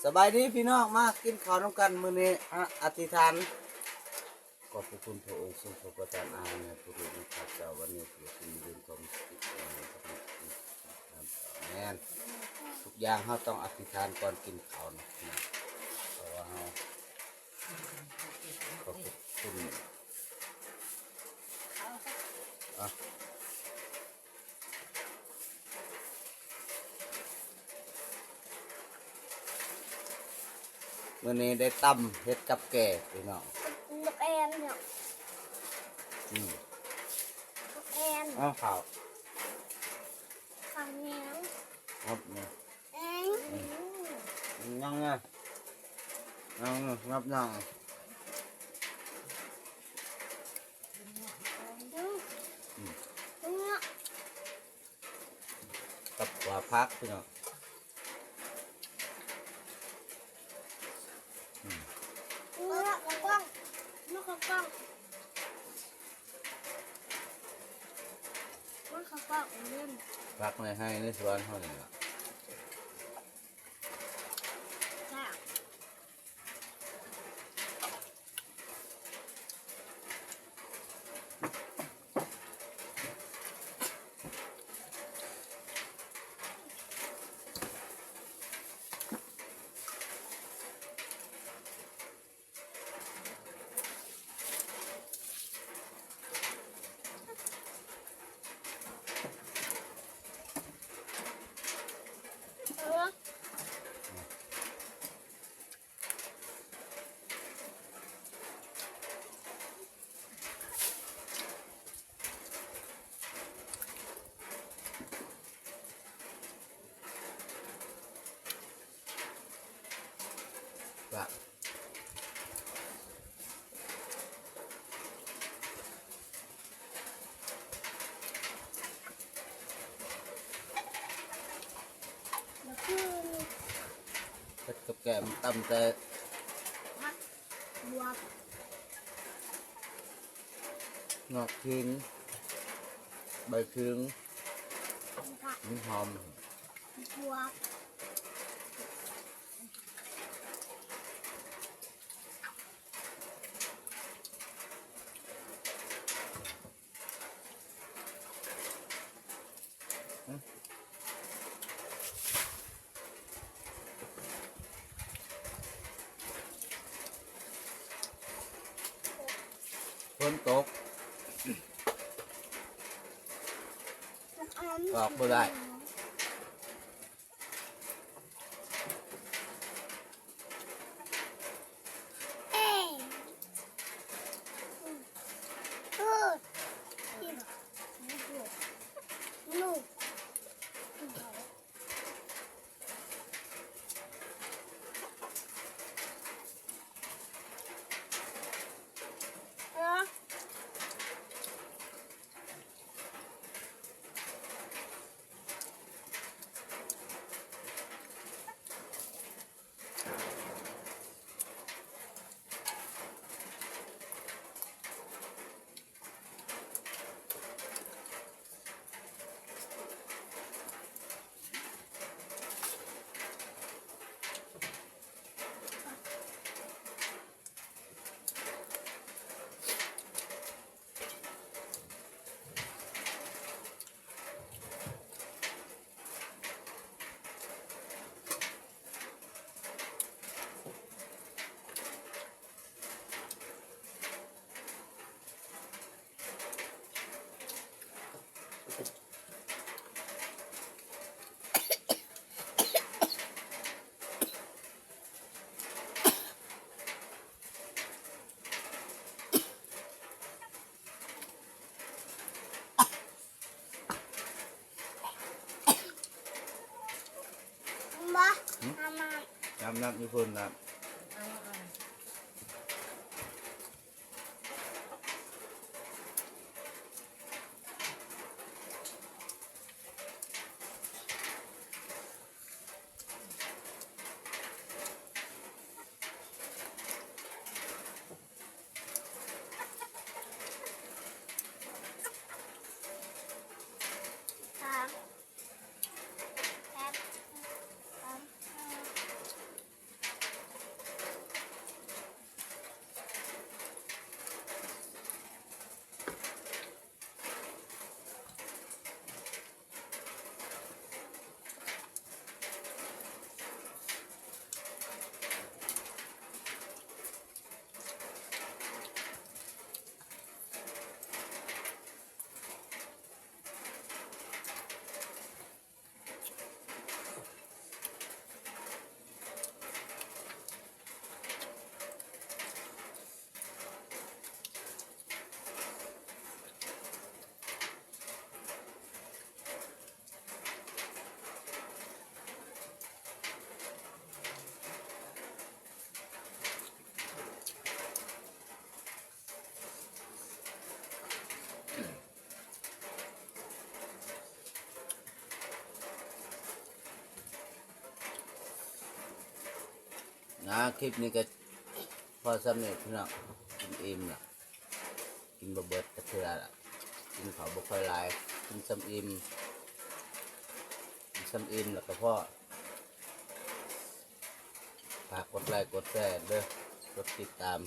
สบายดีพี่น้องมากินข้าวน้ำกันมื้อนี้อธิษฐานขอบพระคุณพระองค์ทรงพระประทานอาหารในพระรูปในข้าเจ้าวันนี้เพื่อคุณเรื่องความสุขแม่นทุกอย่างเราต้องอธิษฐานก่อนกินข้าวนะเพราะว่าเราขอบคุณมื้อนี้ได้ตำเฮ็ดกับแก่พี่น้องนกแอนเนี่ยนกแอน ข้าวข้าวเหนียว ครับนี่ แอน ยังไงงับยังกับว่าพักพี่น้องกล้องนกกล้องเล่น พักในให้ในสวนเท่านี้ละว่าเฮ็ดกับแกมตำแต่งอกทิ้งใบทิ้งนี่หอมฝนตกออกบ่ได้น้ำอยู่คนน้ำ นะคลิปนี้ก็พอสำเร็จพี่น้องกินอิ่มละกินบะเบิดกระเทือละกินเขาวบ่ค่อยหลายกินซ้ำอิ่มกินซ้ำอิ่มแล้วก็พอฝากกดไลค์กดแชร์เด้อกดติดตาม